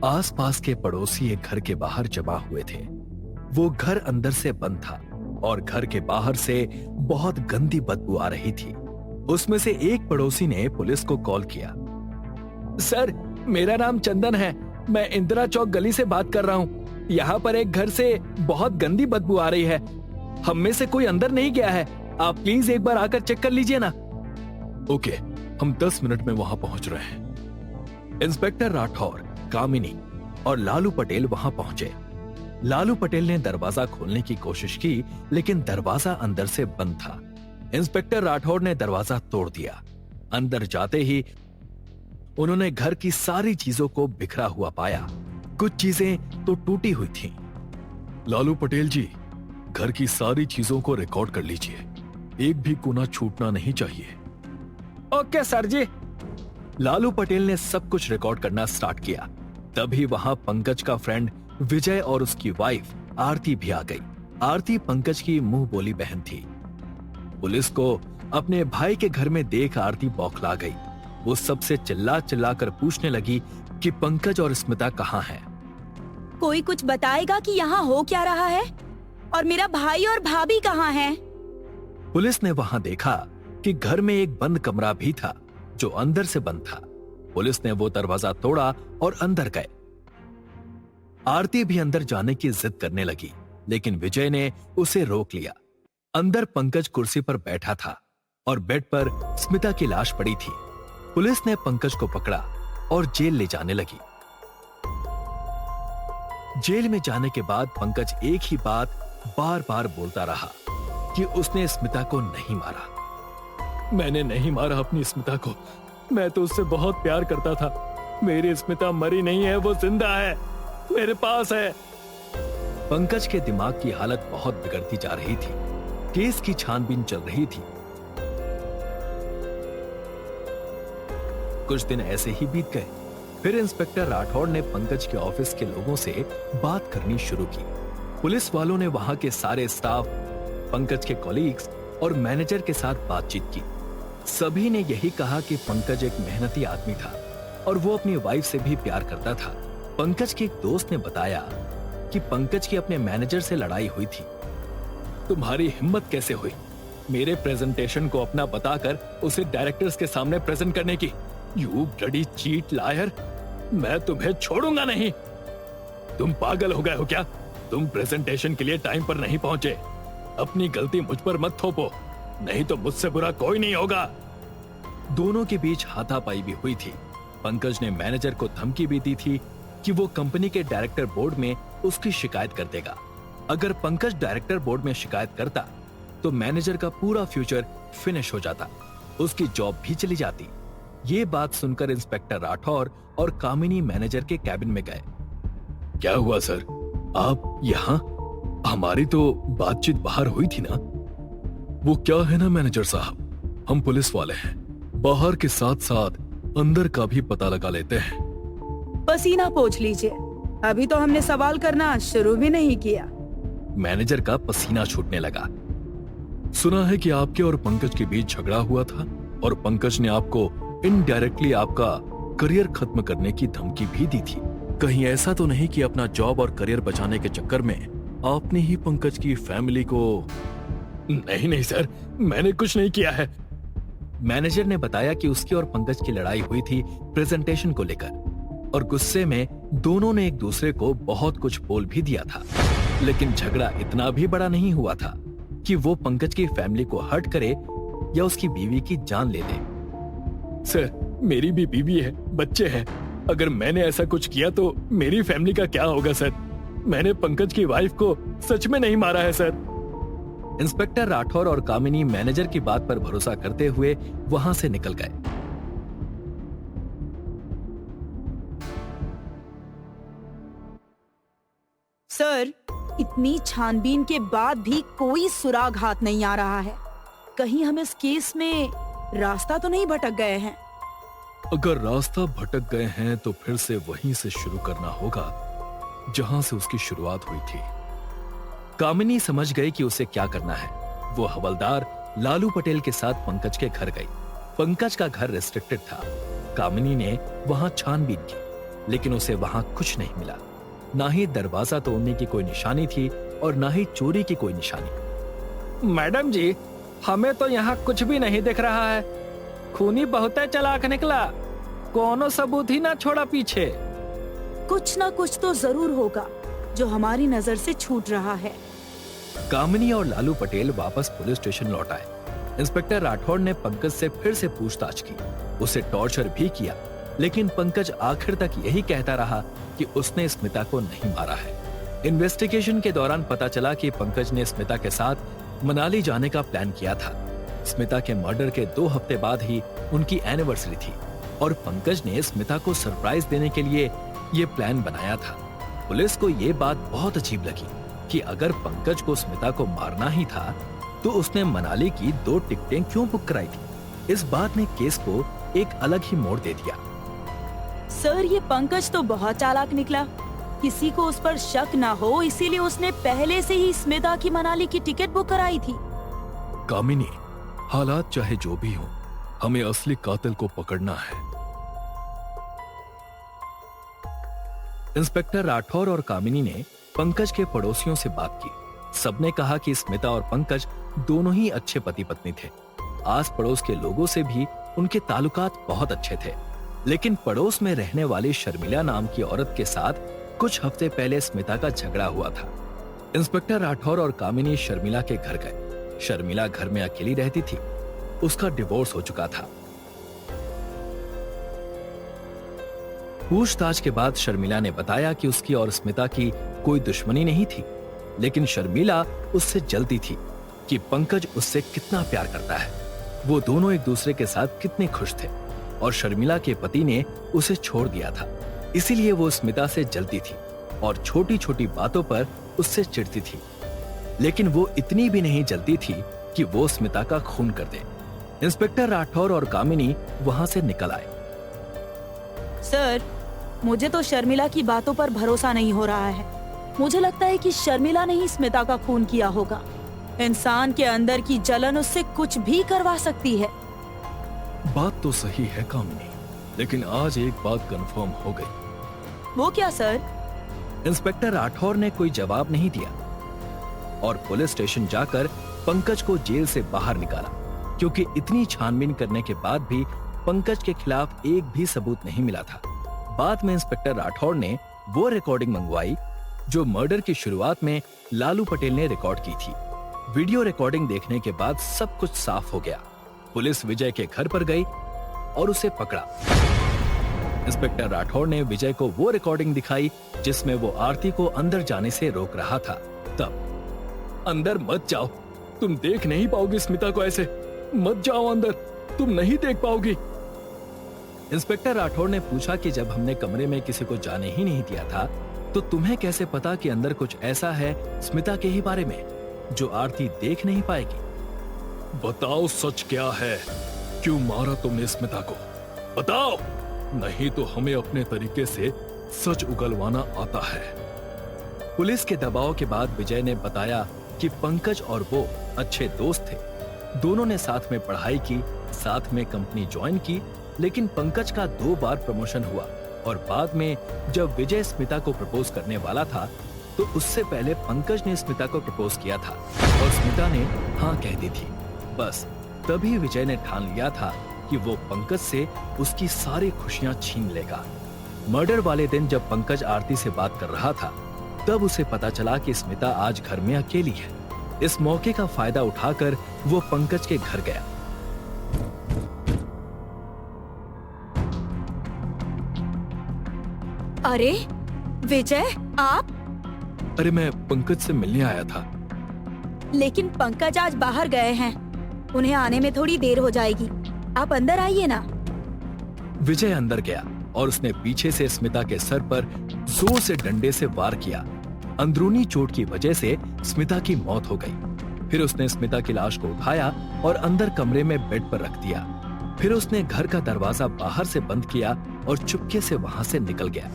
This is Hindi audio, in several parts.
आसपास के पड़ोसी एक घर के बाहर जमा हुए थे। वो घर अंदर से बंद था और घर के बाहर से बहुत गंदी बदबू आ रही थी। उसमें से एक पड़ोसी ने पुलिस को कॉल किया। सर, मेरा नाम चंदन है। मैं इंदिरा चौक गली से बात कर रहा हूँ। यहाँ पर एक घर से बहुत गंदी बदबू आ रही है। हम में से कोई अंदर नहीं गया है। आप प्लीज एक बार आकर चेक कर लीजिए ना। ओके, हम 10 मिनट में वहां पहुंच रहे हैं। इंस्पेक्टर राठौर, कामिनी और लालू पटेल वहां पहुंचे। लालू पटेल ने दरवाजा खोलने की कोशिश की, लेकिन दरवाजा अंदर से बंद था। इंस्पेक्टर राठौर ने दरवाजा तोड़ दिया। अंदर जाते ही उन्होंने घर की सारी चीजों को बिखरा हुआ पाया। कुछ चीजें तो टूटी हुई थीं। लालू पटेल जी, घर की सारी चीजों को रिकॉर्ड कर लीजिए। एक भी कोना छूटना नहीं चाहिए। ओके सर जी। लालू पटेल ने सब कुछ रिकॉर्ड करना स्टार्ट किया। तभी वहां पंकज का फ्रेंड विजय और उसकी वाइफ आरती भी आ गई। आरती पंकज की मुंह बोली बहन थी। पुलिस को अपने भाई के घर में देख आरती बौखला गई। वो सबसे चिल्ला चिल्ला कर पूछने लगी कि पंकज और स्मिता कहाँ हैं? कोई कुछ बताएगा कि यहाँ हो क्या रहा है? और मेरा भाई और भाभी कहाँ हैं? पुलिस ने वहां देखा कि घर में एक बंद कमरा भी था जो अंदर से बंद था। पुलिस ने वो दरवाजा तोड़ा और अंदर गए। आरती भी अंदर जाने की जिद करने लगी, लेकिन विजय ने उसे रोक लिया। अंदर पंकज कुर्सी पर बैठा था और बेड पर स्मिता की लाश पड़ी थी। पुलिस ने पंकज को पकड़ा और जेल ले जाने लगी। जेल में जाने के बाद पंकज एक ही बात बार बार बोलता रहा कि उसने स्मिता को नहीं मारा। मैंने नहीं मारा अपनी स्मिता को। मैं तो उससे बहुत प्यार करता था। मेरी स्मिता मरी नहीं है, वो जिंदा है, मेरे पास है। पंकज के दिमाग की हालत बहुत बिगड़ती जा रही थी। केस की छानबीन चल रही थी। कुछ दिन ऐसे ही बीत गए। फिर इंस्पेक्टर राठौड़ ने पंकज के ऑफिस के लोगों से बात करनी शुरू की। पुलिस वालों ने वहां के सारे स्टाफ, पंकज के कॉलीग्स और मैनेजर के साथ बातचीत की। सभी ने यही कहा कि पंकज एक मेहनती आदमी था और वो अपनी वाइफ से भी प्यार करता था। पंकज के एक दोस्त ने बताया कि पंकज की अपने मैनेजर से लड़ाई हुई थी। तुम्हारी हिम्मत कैसे हुई मेरे प्रेजेंटेशन को अपना बताकर उसे डायरेक्टर्स के सामने प्रेजेंट करने की? यू ब्लडी चीट लायर, मैं तुम्हें छोड़ूंगा नहीं। तुम पागल हो गए हो क्या? तुम प्रेजेंटेशन के लिए टाइम पर नहीं पहुंचे। अपनी गलती मुझ पर मत थोपो, नहीं तो मुझसे बुरा कोई नहीं होगा। दोनों के बीच हाथापाई भी हुई थी। पंकज ने मैनेजर को धमकी भी दी थी कि वो कंपनी के डायरेक्टर बोर्ड में उसकी शिकायत कर देगा। अगर पंकज डायरेक्टर बोर्ड में शिकायत करता तो मैनेजर का पूरा फ्यूचर फिनिश हो जाता, उसकी जॉब भी चली जाती। ये बात सुनकर इंस्पेक्टर राठौर और कामिनी मैनेजर के कैबिन में गए। क्या हुआ सर, आप यहाँ? हमारी तो बातचीत बाहर हुई थी ना। वो क्या है ना मैनेजर साहब, हम पुलिस वाले हैं, बाहर के साथ साथ अंदर का भी पता लगा लेते हैं। पसीना पोंछ लीजिए, अभी तो हमने सवाल करना शुरू भी नहीं किया। मैनेजर का पसीना छूटने लगा। सुना है कि आपके और पंकज के बीच झगड़ा हुआ था और पंकज ने आपको इनडायरेक्टली आपका करियर खत्म करने की धमकी भी दी थी। कहीं ऐसा तो नहीं कि अपना जॉब और करियर बचाने के चक्कर में आपने ही पंकज की फैमिली को? नहीं नहीं सर, मैंने कुछ नहीं किया है। मैनेजर ने बताया कि उसकी और पंकज की लड़ाई हुई थी प्रेजेंटेशन को लेकर और गुस्से में दोनों ने एक दूसरे को बहुत कुछ बोल भी दिया था। लेकिन झगड़ा इतना भी बड़ा नहीं हुआ था कि वो पंकज की फैमिली को हर्ट करे या उसकी बीवी की जान ले ले। सर, मेरी भी बीवी है, बच्चे हैं। अगर मैंने ऐसा कुछ किया तो मेरी फैमिली का क्या होगा सर? मैंने पंकज की वाइफ को सच में नहीं मारा है सर। इंस्पेक्टर राठौर और कामिनी मैनेजर की बात पर भरोसा करते हुए वहां से निकल गए। सर, इतनी छानबीन के बाद भी कोई सुराग हाथ नहीं आ रहा है। कहीं हम इस केस में रास्ता तो नहीं भटक गए हैं? अगर रास्ता भटक गए हैं तो फिर से वहीं से शुरू करना होगा जहां से उसकी शुरुआत हुई थी। कामिनी समझ गई कि उसे क्या करना है। वो हवलदार लालू पटेल के साथ पंकज के घर गई। पंकज का घर रेस्ट्रिक्टेड था। कामिनी ने वहां छानबीन की। लेकिन उसे वहां कुछ नहीं मिला। ना ही दरवाजा तोड़ने की कोई निशानी थी और ना ही चोरी की कोई निशानी। मैडम जी, हमें तो यहाँ कुछ भी नहीं दिख रहा है। खूनी बहुत चालाक निकला, कोनो सबूत ही ना छोड़ा पीछे। कुछ ना कुछ तो जरूर होगा जो हमारी नजर से छूट रहा है। कामिनी और लालू पटेल वापस पुलिस स्टेशन लौट आए। इंस्पेक्टर राठौड़ ने पंकज से फिर से पूछताछ की, उसे टॉर्चर भी किया, लेकिन पंकज आखिर तक यही कहता रहा कि उसने स्मिता को नहीं मारा है। इन्वेस्टिगेशन के दौरान पता चला कि पंकज ने स्मिता के साथ मनाली जाने का प्लान किया था। स्मिता के मर्डर के 2 हफ्ते बाद ही उनकी एनिवर्सरी थी और पंकज ने स्मिता को सरप्राइज देने के लिए ये प्लान बनाया था। पुलिस को ये बात बहुत अजीब लगी कि अगर पंकज को स्मिता को मारना ही था तो उसने मनाली की 2 टिकटें क्यों बुक कराई थी। इस बात ने केस को एक अलग ही मोड़ दे दिया। सर, ये पंकज तो बहुत चालाक निकला। किसी को उस पर शक ना हो इसीलिए उसने पहले से ही स्मिता की मनाली की टिकट बुक कराई थी। कामिनी, हालात चाहे जो भी हो, हमें असली कातिल को पकड़ना है। इंस्पेक्टर राठौर और कामिनी ने पंकज के पड़ोसियों से बात की। सबने कहा कि स्मिता और पंकज दोनों ही अच्छे पति पत्नी थे। आस पड़ोस के लोगों से भी उनके ताल्लुकात बहुत अच्छे थे, लेकिन पड़ोस में रहने वाली शर्मिला नाम की औरत के साथ कुछ हफ्ते पहले स्मिता का झगड़ा हुआ था। इंस्पेक्टर राठौर और कामिनी शर्मिला के घर गए। शर्मिला घर में अकेली रहती थी, उसका डिवोर्स हो चुका था। पूछताछ के बाद शर्मिला ने बताया कि उसकी और स्मिता की कोई दुश्मनी नहीं थी, लेकिन शर्मिला उससे जलती थी कि पंकज उससे कितना प्यार करता है, वो दोनों एक दूसरे के साथ कितने खुश थे और शर्मिला के पति ने उसे छोड़ दिया था। इसीलिए वो स्मिता से जलती थी और छोटी छोटी बातों पर उससे चिढ़ती थी, लेकिन वो इतनी भी नहीं जलती थी कि वो स्मिता का खून कर दे। इंस्पेक्टर राठौर और कामिनी वहां से निकल आए। सर, मुझे तो शर्मिला की बातों पर भरोसा नहीं हो रहा है। मुझे लगता है कि शर्मिला ने ही स्मिता का खून किया होगा। इंसान के अंदर की जलन उससे कुछ भी करवा सकती है। बात तो सही है कामिनी, लेकिन आज एक बात कंफर्म हो गई। वो क्या सर? इंस्पेक्टर राठौर ने कोई जवाब नहीं दिया और पुलिस स्टेशन जाकर पंकज को जेल से बाहर निकाला, क्योंकि इतनी छानबीन करने के बाद भी पंकज के खिलाफ एक भी सबूत नहीं मिला था। बाद में इंस्पेक्टर राठौर ने वो रिकॉर्डिंग मंगवाई जो मर्डर की शुरुआत में लालू पटेल ने रिकॉर्ड की थी। वीडियो रिकॉर्डिंग देखने के बाद सब कुछ साफ हो गया। पुलिस विजय के घर पर गई और उसे पकड़ा। इंस्पेक्टर राठौर ने विजय को वो रिकॉर्डिंग दिखाई जिसमें वो आरती को अंदर जाने से रोक रहा था। तब, अंदर मत जाओ, तुम देख नहीं पाओगी स्मिता को, ऐसे मत जाओ अंदर, तुम नहीं देख पाओगी। इंस्पेक्टर राठौर ने पूछा कि जब हमने कमरे में किसी को जाने ही नहीं दिया था तो तुम्हें कैसे पता कि अंदर कुछ ऐसा है स्मिता के ही बारे में जो आरती देख नहीं पाएगी? बताओ सच क्या है, क्यों मारा तुमने स्मिता को, बताओ, नहीं तो हमें अपने तरीके से सच उगलवाना आता है। पुलिस के दबाव के बाद विजय ने बताया कि पंकज और वो अच्छे दोस्त थे। दोनों ने साथ में पढ़ाई की, साथ में कंपनी ज्वाइन की, लेकिन पंकज का 2 बार प्रमोशन हुआ और बाद में जब विजय स्मिता को प्रपोज करने वाला था तो उससे पहले पंकज ने स्मिता को प्रपोज किया था और स्मिता ने हाँ कह दी थी। बस तभी विजय ने ठान लिया था कि वो पंकज से उसकी सारी खुशियां छीन लेगा। मर्डर वाले दिन जब पंकज आरती से बात कर रहा था तब उसे पता चला कि स्मिता आज घर में अकेली है। इस मौके का फायदा उठाकर वो पंकज के घर गया। अरे विजय, आप? अरे मैं पंकज से मिलने आया था। लेकिन पंकज आज बाहर गए हैं, उन्हें आने में थोड़ी देर हो जाएगी। आप अंदर आइए ना। विजय अंदर गया और उसने पीछे से स्मिता के सर पर जोर से डंडे से वार किया। अंदरूनी चोट की वजह से स्मिता की मौत हो गई। फिर उसने स्मिता की लाश को उठाया और अंदर कमरे में बेड पर रख दिया। फिर उसने घर का दरवाजा बाहर से बंद किया और चुपके से वहां से निकल गया।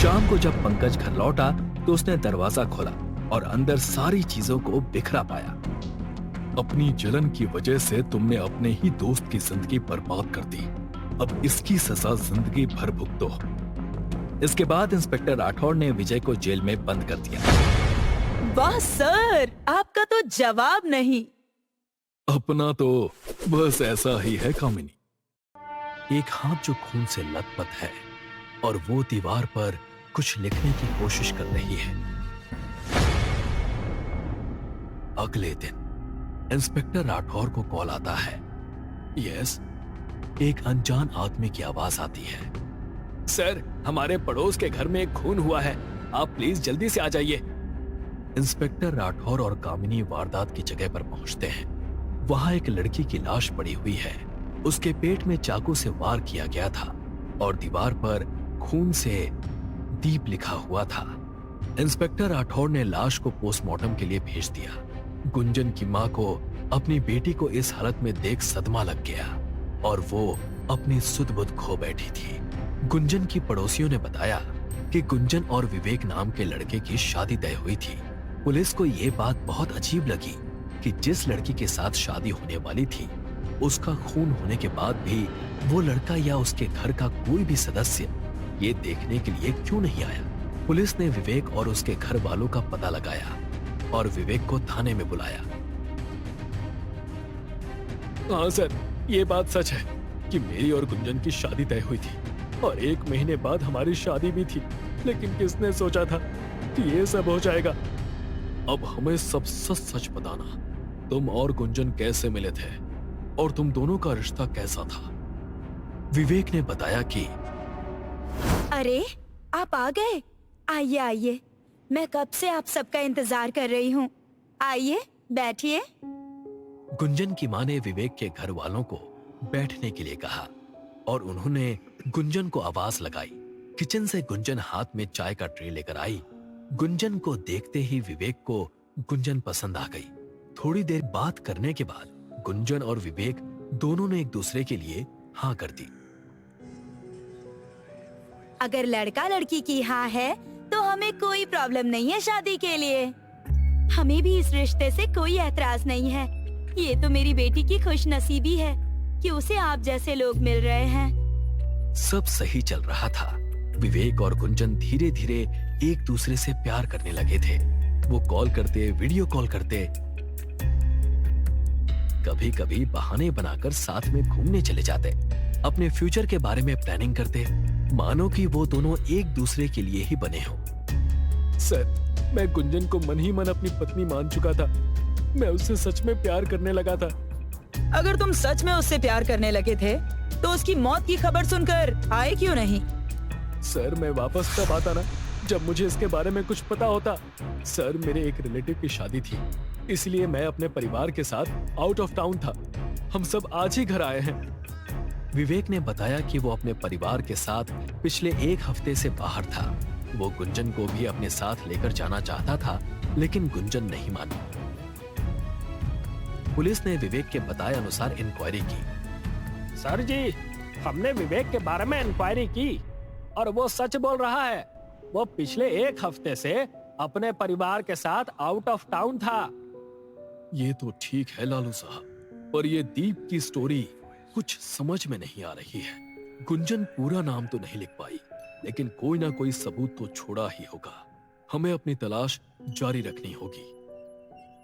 शाम को जब पंकज घर लौटा तो उसने दरवाजा खोला और अंदर सारी चीजों को बिखरा पाया। अपनी जलन की वजह से तुमने अपने ही दोस्त की जिंदगी बर्बाद कर दी, अब इसकी सजा जिंदगी भर भुगतो। इसके बाद इंस्पेक्टर राठौड़ ने विजय को जेल में बंद कर दिया। वाह सर, आपका तो जवाब नहीं। अपना तो बस ऐसा ही है कामिनी। एक हाथ जो खून से लथपथ है और वो दीवार पर कुछ लिखने की कोशिश कर रही है। अगले दिन इंस्पेक्टर राठौर को कॉल आता है। यस, एक अनजान आदमी की आवाज आती है। सर, हमारे पड़ोस के घर में एक खून हुआ है, आप प्लीज जल्दी से आ जाइए। इंस्पेक्टर राठौर और कामिनी वारदात की जगह पर पहुंचते हैं। वहां एक लड़की की लाश पड़ी हुई है। उसके पेट में चाकू से वार किया गया था और दीवार पर खून से दीप लिखा हुआ था। इंस्पेक्टर राठौर ने लाश को पोस्टमार्टम के लिए भेज दिया। गुंजन की मां को अपनी बेटी को इस हालत में देख सदमा लग गया और वो अपनी सुध बुध खो बैठी थी। गुंजन की पड़ोसियों ने बताया कि गुंजन और विवेक नाम के लड़के की शादी तय हुई थी। पुलिस को ये बात बहुत अजीब लगी कि जिस लड़की के साथ शादी होने वाली थी, उसका खून होने के बाद भी वो लड़का या उसके घर का कोई भी सदस्य ये देखने के लिए क्यों नहीं आया। पुलिस ने विवेक और उसके घर वालों का पता लगाया और विवेक को थाने में बुलाया। हाँ सर, ये बात सच है कि मेरी और गुंजन की शादी तय हुई थी और 1 महीने बाद हमारी शादी भी थी, लेकिन किसने सोचा था कि ये सब हो जाएगा। अब हमें सब सच सच बताना, तुम और गुंजन कैसे मिले थे और तुम दोनों का रिश्ता कैसा था। विवेक ने बताया कि अरे, आप आ गए। आइए आइए, मैं कब से आप सबका इंतजार कर रही हूँ। आइए बैठिए। गुंजन की मां ने विवेक के घर वालों को बैठने के लिए कहा और उन्होंने गुंजन को आवाज लगाई। किचन से गुंजन हाथ में चाय का ट्रे लेकर आई। गुंजन को देखते ही विवेक को गुंजन पसंद आ गई। थोड़ी देर बात करने के बाद गुंजन और विवेक दोनों ने एक दूसरे के लिए हाँ कर दी। अगर लड़का लड़की की हाँ है तो हमें कोई प्रॉब्लम नहीं है शादी के लिए। हमें भी इस रिश्ते से कोई ऐतराज नहीं है। ये तो मेरी बेटी की खुशनसीबी है कि उसे आप जैसे लोग मिल रहे हैं। सब सही चल रहा था। विवेक और गुंजन धीरे धीरे एक दूसरे से प्यार करने लगे थे। वो कॉल करते, वीडियो कॉल करते, कभी कभी बहाने बनाकर साथ में घूमने चले जाते, अपने फ्यूचर के बारे में प्लानिंग करते, मानो कि वो दोनों एक दूसरे के लिए ही बने हो। सर, मैं गुंजन को मन ही मन अपनी पत्नी मान चुका था। मैं उससे सच में प्यार करने लगा था। अगर तुम सच में उससे प्यार करने लगे थे तो उसकी मौत की खबर सुनकर आए क्यों नहीं? सर, मैं वापस तब आता ना जब मुझे इसके बारे में कुछ पता होता। सर, मेरे एक रिलेटिव की शादी थी, इसलिए मैं अपने परिवार के साथ आउट ऑफ टाउन था। हम सब आज ही घर आए हैं। विवेक ने बताया कि वो अपने परिवार के साथ पिछले 1 हफ्ते से बाहर था। वो गुंजन को भी अपने साथ लेकर जाना चाहता था, लेकिन गुंजन नहीं मानी। पुलिस ने विवेक के बताए अनुसार इंक्वायरी की। सर जी, हमने विवेक के बारे में इंक्वायरी की और वो सच बोल रहा है। वो पिछले 1 हफ्ते से अपने परिवार के साथ आउट ऑफ टाउन था। ये तो ठीक है लालू साहब, पर ये दीप की स्टोरी कुछ समझ में नहीं आ रही है। गुंजन पूरा नाम तो नहीं लिख पाई, लेकिन कोई ना कोई सबूत तो छोड़ा ही होगा। हमें अपनी तलाश जारी रखनी होगी।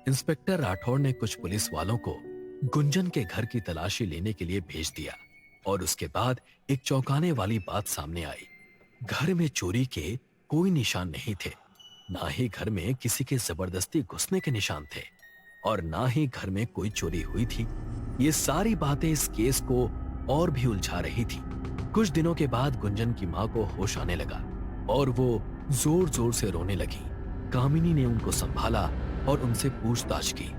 इंस्पेक्टर राठौर ने कुछ पुलिस वालों को गुंजन के घर की तलाशी लेने के लिए भेज दिया और उसके बाद एक चौंकाने वाली बात सामने आई। घर में चोरी के कोई निशान नहीं थे, ना ही घर में किसी के जबरदस्ती घुसने के निशान थे और ना ही घर में कोई चोरी हुई थी। ये सारी बातें इस केस को और भी उलझा रही थी। कुछ दिनों के बाद गुंजन की मां को होश आने लगा और वो जोर जोर से रोने लगी। कामिनी ने उनको संभाला और उनसे पूछताछ की।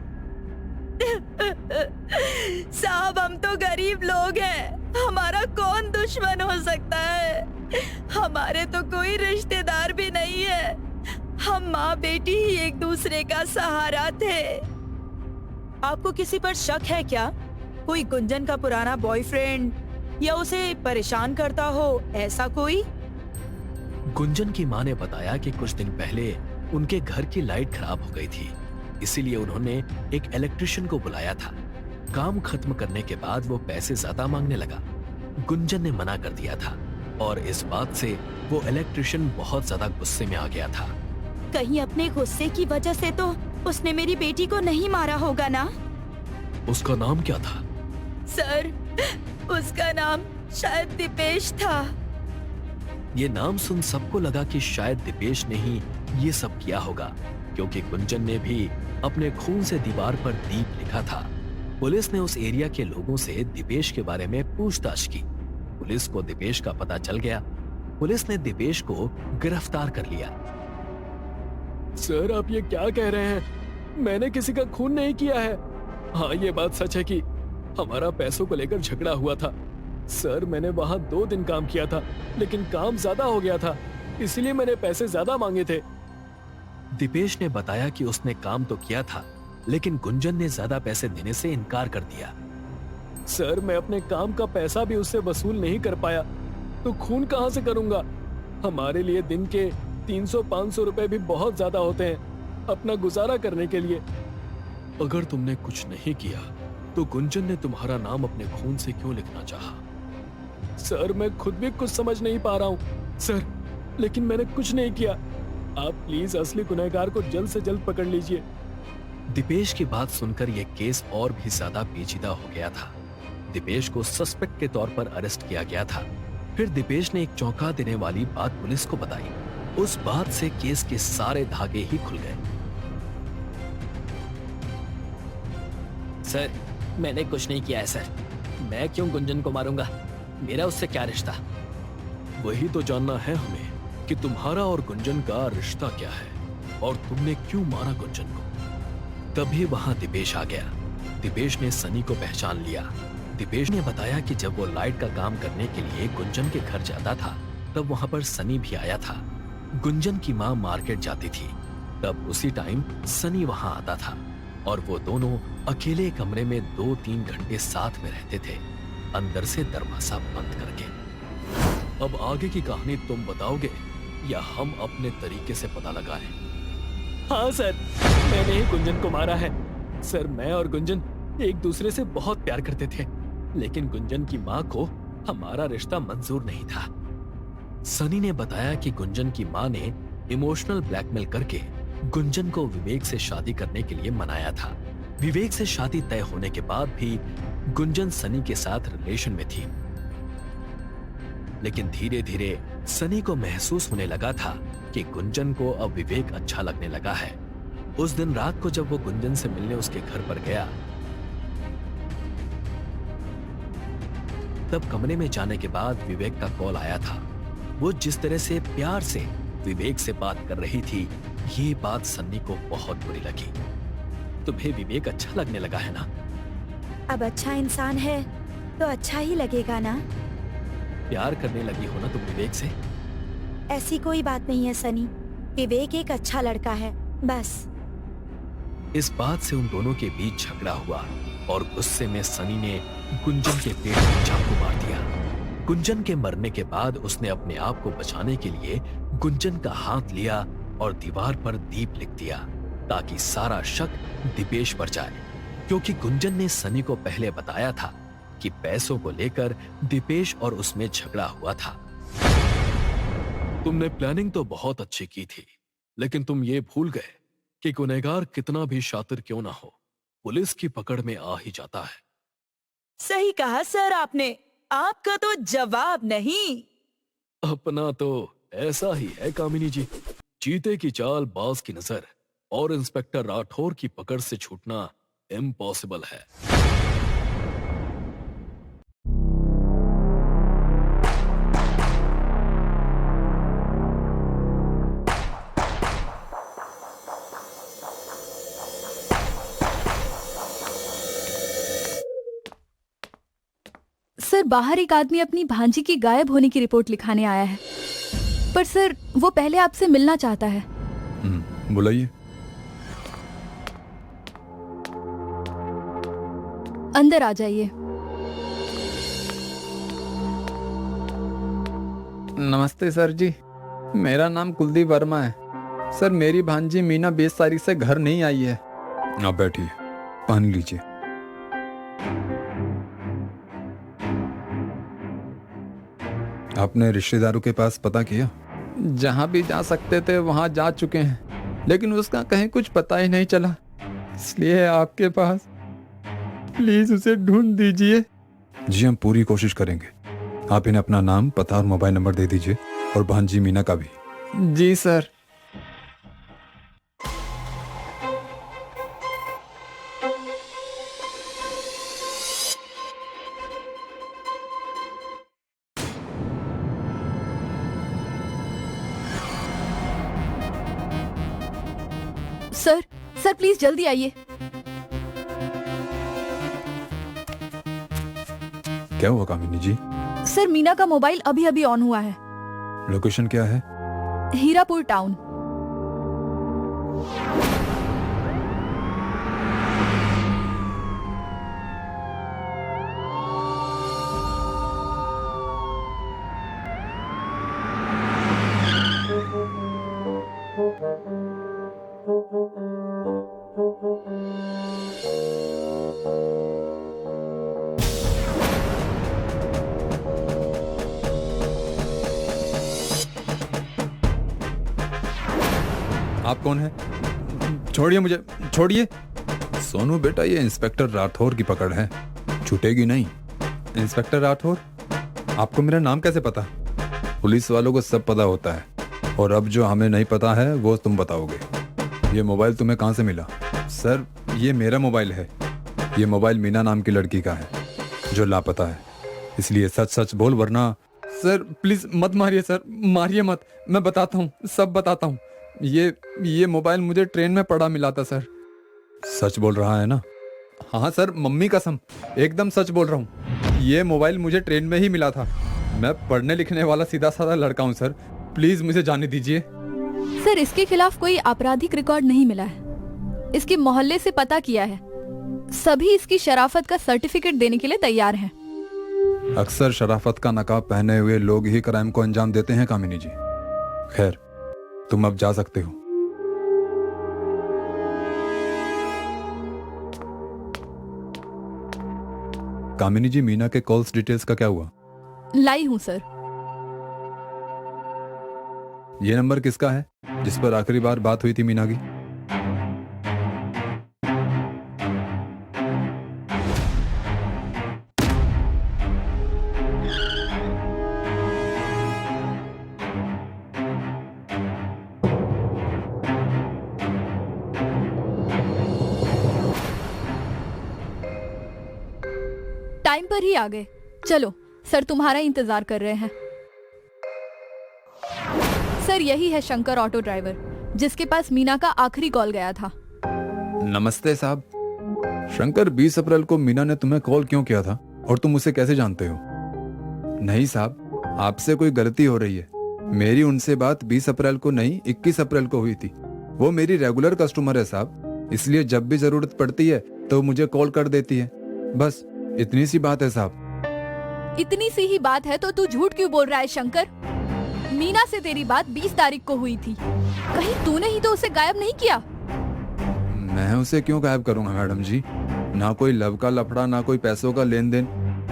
साहब, हम तो गरीब लोग हैं, हमारा कौन दुश्मन हो सकता है? हमारे तो कोई रिश्तेदार भी नहीं है। हम माँ बेटी ही एक दूसरे का सहारा थे। आपको किसी पर शक है क्या? कोई गुंजन का पुराना बॉयफ्रेंड या उसे परेशान करता हो, ऐसा कोई? गुंजन की मां ने बताया कि कुछ दिन पहले उनके घर की लाइट खराब हो गई थी, इसीलिए उन्होंने एक इलेक्ट्रिशियन को बुलाया था। काम खत्म करने के बाद वो पैसे ज्यादा मांगने लगा। गुंजन ने मना कर दिया था, और इस बात से वो इलेक्ट्रिशियन बहुत ज्यादा गुस्से में आ गया था। कहीं अपने गुस्से की वजह से तो उसने मेरी बेटी को नहीं मारा होगा ना? उसका नाम क्या था? सर, उसका नाम शायद दीपेश था। ये नाम सुन सबको लगा कि शायद दीपेश ने ही ये सब किया होगा, क्योंकि गुंजन ने भी अपने खून से दीवार पर दीप लिखा था। पुलिस ने उस एरिया के लोगों से दीपेश के बारे में पूछताछ की। पुलिस को दीपेश का पता चल गया। पुलिस ने दीपेश को गिरफ्तार कर लिया। सर, आप ये क्या कह रहे हैं? मैंने किसी का खून नहीं किया है। हाँ, ये बात सच है कि हमारा पैसों को लेकर झगड़ा हुआ था। सर, मैंने वहां 2 दिन काम किया था, लेकिन काम ज्यादा हो गया था, इसलिए मैंने पैसे ज्यादा मांगे थे। दीपेश ने बताया कि उसने काम तो किया था, लेकिन गुंजन ने ज्यादा पैसे देने से इनकार कर दिया। सर, मैं अपने काम का पैसा भी उससे वसूल नहीं कर पाया, तो खून कहां से करूंगा? हमारे लिए दिन के 300-500 रुपए भी बहुत ज्यादा होते हैं अपना गुजारा करने के लिए। अगर तुमने कुछ नहीं किया, तो गुंजन ने तुम्हारा नाम अपने खून से क्यों लिखना चाहा? सर, मैं खुद भी कुछ समझ नहीं पा रहा हूँ सर, लेकिन मैंने कुछ नहीं किया। आप प्लीज असली गुनहगार को जल्द से जल्द पकड़ लीजिए। दीपेश की बात सुनकर यह केस और भी ज्यादा पेचीदा हो गया था। दीपेश को सस्पेक्ट के तौर पर अरेस्ट किया गया था। फिर दीपेश ने एक चौंका देने वाली बात पुलिस को बताई। उस बात से केस के सारे धागे ही खुल गए। सर, मैंने कुछ नहीं किया है सर। मैं क्यों गुंजन को मारूंगा? मेरा उससे क्या रिश्ता? वही तो जानना है हमें कि तुम्हारा और गुंजन का रिश्ता क्या है और तुमने क्यों मारा गुंजन को। तभी वहां दीपेश आ गया। दीपेश ने सनी को पहचान लिया। दीपेश ने बताया कि जब वो लाइट का काम करने के लिए गुंजन के घर जाता था, तब वहां पर सनी भी आया था। गुंजन की माँ मार्केट जाती थी, तब उसी टाइम सनी वहां आता था और वो दोनों अकेले कमरे में 2-3 घंटे साथ में रहते थे, अंदर से दरवाजा बंद करके। अब आगे की कहानी तुम बताओगे या हम अपने तरीके से पता लगाएं? हाँ सर, मैंने ही गुंजन को मारा है। सर, मैं और गुंजन एक दूसरे से बहुत प्यार करते थे, लेकिन गुंजन की माँ को हमारा रिश्ता मंजूर नहीं था। सनी ने बताया कि गुंजन की माँ ने इमोशनल ब्लैकमेल करके गुंजन को विवेक से शादी करने के लिए मनाया था। विवेक से शादी तय होने के बाद भी गुंजन सनी के साथ रिलेशन में थी, लेकिन धीरे धीरे सनी को महसूस होने लगा था कि गुंजन को अब विवेक अच्छा लगने लगा है। उस दिन रात को जब वो गुंजन से मिलने उसके घर पर गया, तब कमरे में जाने के बाद विवेक का कॉल आया था। वो जिस तरह से प्यार से विवेक से बात कर रही थी, ये बात सन्नी को बहुत बुरी लगी। तुम्हें विवेक अच्छा लगने लगा है ना? अब अच्छा इंसान है तो अच्छा ही लगेगा ना? प्यार करने लगी हो ना तुम विवेक से? ऐसी कोई बात नहीं है सनी, विवेक एक अच्छा लड़का है, बस। इस बात से उन दोनों के बीच झगड़ा हुआ और गुस्से में सनी ने गुंजन के पेट में चाकू मार दिया। गुंजन के मरने के बाद उसने अपने आप को बचाने के लिए गुंजन का हाथ लिया और दीवार पर दीप लिख दिया, ताकि सारा शक दीपेश पर जाए, क्योंकि गुंजन ने सनी को पहले बताया था कि पैसों को लेकर दीपेश और उसमें झगड़ा हुआ था। तुमने प्लानिंग तो बहुत अच्छी की थी, लेकिन तुम ये भूल गए कि गुनहगार कितना भी शातिर क्यों ना हो, पुलिस की पकड़ में आ ही जाता है। सही कहा सर आपने, आपका तो जवाब नहीं। अपना तो ऐसा ही है कामिनी जी, चीते की चाल बाज की नजर, और इंस्पेक्टर राठौर की पकड़ से छूटना इम्पॉसिबल है। सर, बाहर एक आदमी अपनी भांजी की गायब होने की रिपोर्ट लिखाने आया है, पर सर वो पहले आपसे मिलना चाहता है। बुलाइए। अंदर आ जाइए। नमस्ते सर जी, मेरा नाम कुलदीप वर्मा है। सर, मेरी भांजी मीना 20 तारीख से घर नहीं आई है। आप बैठिए, पानी लीजिए। आपने रिश्तेदारों के पास पता किया? जहां भी जा सकते थे वहां जा चुके हैं, लेकिन उसका कहीं कुछ पता ही नहीं चला, इसलिए आपके पास। प्लीज उसे ढूंढ दीजिए। जी हम पूरी कोशिश करेंगे। आप इन्हें अपना नाम, पता और मोबाइल नंबर दे दीजिए, और भांजी मीना का भी। जी सर। सर सर प्लीज जल्दी आइए। क्या हुआ कामिनी जी? सर मीना का मोबाइल अभी अभी ऑन हुआ है। लोकेशन क्या है? हीरापुर टाउन। आप कौन है? छोड़िए मुझे, छोड़िए। सोनू बेटा, ये इंस्पेक्टर राठौर की पकड़ है, छूटेगी नहीं। इंस्पेक्टर राठौर, आपको मेरा नाम कैसे पता? पुलिस वालों को सब पता होता है, और अब जो हमें नहीं पता है वो तुम बताओगे। ये मोबाइल तुम्हें कहाँ से मिला? सर ये मेरा मोबाइल है। ये मोबाइल मीना नाम की लड़की का है जो लापता है, इसलिए सच सच बोल, वरना। सर प्लीज मत मारिए सर, मारिए मत, मैं बताता हूँ, सब बताता हूँ। ये मोबाइल मुझे ट्रेन में पड़ा मिला था सर। सच बोल रहा है ना? हाँ सर, मम्मी कसम, एकदम सच बोल रहा हूँ। ये मोबाइल मुझे ट्रेन में ही मिला था। मैं पढ़ने लिखने वाला सीधा साधा लड़का हूँ सर, प्लीज मुझे जाने दीजिए। सर इसके खिलाफ कोई आपराधिक रिकॉर्ड नहीं मिला है। इसके मोहल्ले से पता किया है, सभी इसकी शराफत का सर्टिफिकेट देने के लिए तैयार हैं। अक्सर शराफत का नकाब पहने हुए लोग ही क्राइम को अंजाम देते हैं कामिनी जी। खैर, तुम अब जा सकते हो। कामिनी जी, मीना के कॉल्स डिटेल्स का क्या हुआ? लाई हूँ सर। ये नंबर किसका है जिस पर आखिरी बार बात हुई थी मीना की? टाइम पर ही आ गए। चलो सर, तुम्हारा इंतजार कर रहे हैं। सर यही है शंकर ऑटो ड्राइवर, जिसके पास मीना का आखिरी कॉल गया था। नमस्ते साहब। शंकर, 20 अप्रैल को मीना ने तुम्हें कॉल क्यों किया था, और तुम उसे कैसे जानते हो? नहीं साहब, आपसे कोई गलती हो रही है। मेरी उनसे बात 20 अप्रैल को नहीं, 21 अप्रैल को हुई थी। वो मेरी रेगुलर कस्टमर है साहब, इसलिए जब भी जरूरत पड़ती है तो मुझे कॉल कर देती है। बस इतनी सी बात है साहब। इतनी सी ही बात है तो तू झूठ क्यों बोल रहा है शंकर? मीना से तेरी बात 20 तारीख को हुई थी। कहीं तूने ही तो उसे गायब नहीं किया? मैं उसे क्यों गायब करूंगा मैडम जी? ना कोई लव का लफड़ा, ना कोई पैसों का लेन देन।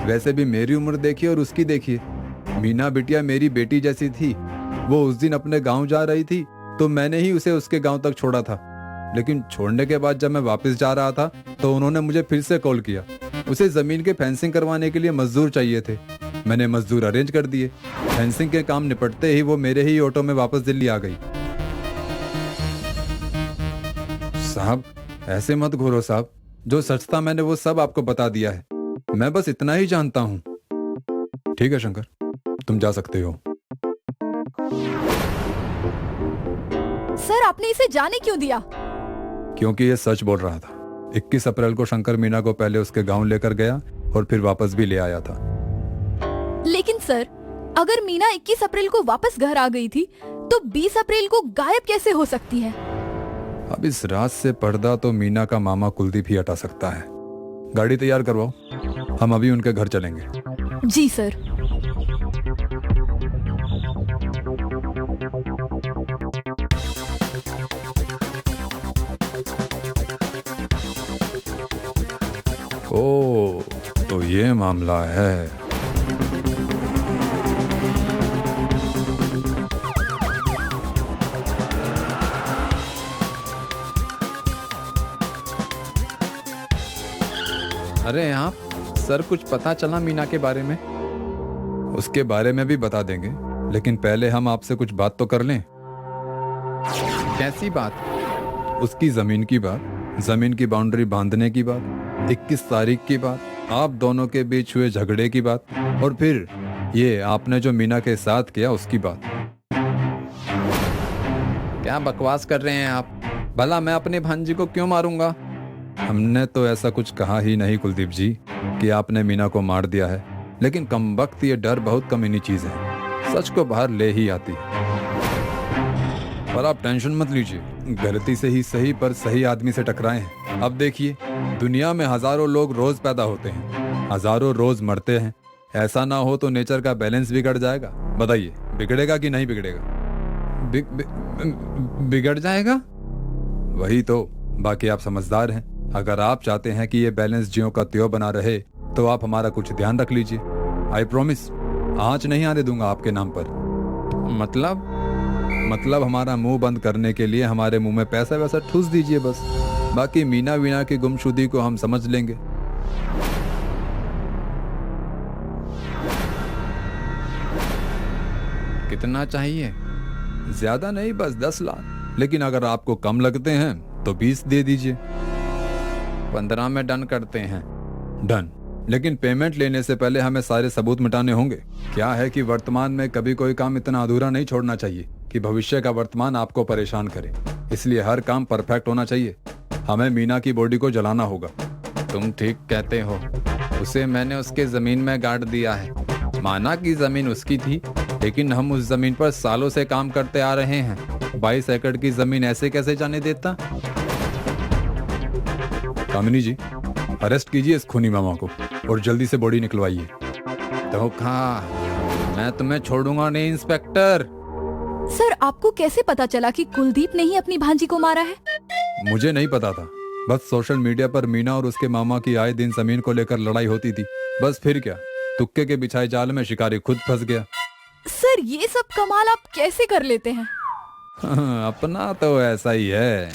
वैसे भी मेरी उम्र देखिए और उसकी देखिए। मीना बिटिया मेरी बेटी जैसी थी। वो उस दिन अपने गांव जा रही थी तो मैंने ही उसे उसके गांव तक छोड़ा था, लेकिन छोड़ने के बाद जब मैं वापस जा रहा था तो उन्होंने मुझे फिर से कॉल किया। उसे जमीन के फेंसिंग करवाने के लिए मजदूर चाहिए थे। मैंने मजदूर अरेंज कर दिए। फेंसिंग के काम निपटते ही वो मेरे ही ऑटो में वापस दिल्ली आ गई। साहब ऐसे मत घूरो साहब, जो सच था मैंने वो सब आपको बता दिया है। मैं बस इतना ही जानता हूँ। ठीक है शंकर, तुम जा सकते हो। सर आपने इसे जाने क्यों दिया? क्योंकि ये सच बोल रहा था। 21 अप्रैल को शंकर मीना को पहले उसके गांव लेकर गया और फिर वापस भी ले आया था। लेकिन सर, अगर मीना 21 अप्रैल को वापस घर आ गई थी तो 20 अप्रैल को गायब कैसे हो सकती है? अब इस रात से पर्दा तो मीना का मामा कुलदीप ही हटा सकता है। गाड़ी तैयार करवाओ, हम अभी उनके घर चलेंगे। जी सर। ओ, तो ये मामला है। अरे आप सर, कुछ पता चला मीना के बारे में? उसके बारे में भी बता देंगे, लेकिन पहले हम आपसे कुछ बात तो कर लें। कैसी बात? उसकी जमीन की बात, जमीन की बाउंड्री बांधने की बात, 21 तारीख की बात, आप दोनों के बीच हुए झगड़े की बात, और फिर ये आपने जो मीना के साथ किया उसकी बात। क्या बकवास कर रहे हैं आप? भला मैं अपने भांजी को क्यों मारूंगा? हमने तो ऐसा कुछ कहा ही नहीं कुलदीप जी कि आपने मीना को मार दिया है, लेकिन कमबख्त ये डर बहुत कमीनी चीज है, सच को बाहर ले ही आती है। पर आप टेंशन मत लीजिए, गलती से ही सही पर सही आदमी से टकराए हैं। अब देखिए, दुनिया में हजारों लोग रोज पैदा होते हैं, हजारों रोज मरते हैं। ऐसा ना हो तो नेचर का बैलेंस बिगड़ जाएगा। बताइए, बिगड़ेगा कि नहीं बिगड़ेगा? बिगड़ जाएगा, वही तो। बाकी आप समझदार हैं, अगर आप चाहते हैं कि ये बैलेंस ज्यों का त्यों बना रहे तो आप हमारा कुछ ध्यान रख लीजिए। आई प्रॉमिस, आंच नहीं आने दूंगा आपके नाम पर। मतलब हमारा मुंह बंद करने के लिए हमारे मुंह में पैसा वैसा ठूस दीजिए बस। बाकी मीना वीना की गुमशुदगी को हम समझ लेंगे। कितना चाहिए? ज्यादा नहीं, बस 10 लाख। लेकिन अगर आपको कम लगते हैं तो 20 दे दीजिए। 15 में डन करते हैं। डन, लेकिन पेमेंट लेने से पहले हमें सारे सबूत मिटाने होंगे। क्या है कि वर्तमान में कभी कोई काम इतना अधूरा नहीं छोड़ना चाहिए कि भविष्य का वर्तमान आपको परेशान करे। इसलिए हर काम परफेक्ट होना चाहिए। हमें मीना की बॉडी को जलाना होगा। तुम ठीक कहते हो, उसे मैंने उसके जमीन में गाड़ दिया है। माना कि जमीन उसकी थी, लेकिन हम उस जमीन पर सालों से काम करते आ रहे हैं। 22 एकड़ की जमीन ऐसे कैसे जाने देता? कामिनी जी, अरेस्ट कीजिए इस खूनी मामा को और जल्दी से बॉडी निकलवाइए। धोखा, मैं तुम्हें छोड़ूंगा नहीं इंस्पेक्टर। सर, आपको कैसे पता चला कि कुलदीप ने ही अपनी भांजी को मारा है? मुझे नहीं पता था, बस सोशल मीडिया पर मीना और उसके मामा की आए दिन जमीन को लेकर लड़ाई होती थी। बस फिर क्या, तुक्के के बिछाए जाल में शिकारी खुद फंस गया। सर, ये सब कमाल आप कैसे कर लेते हैं? अपना तो ऐसा ही है।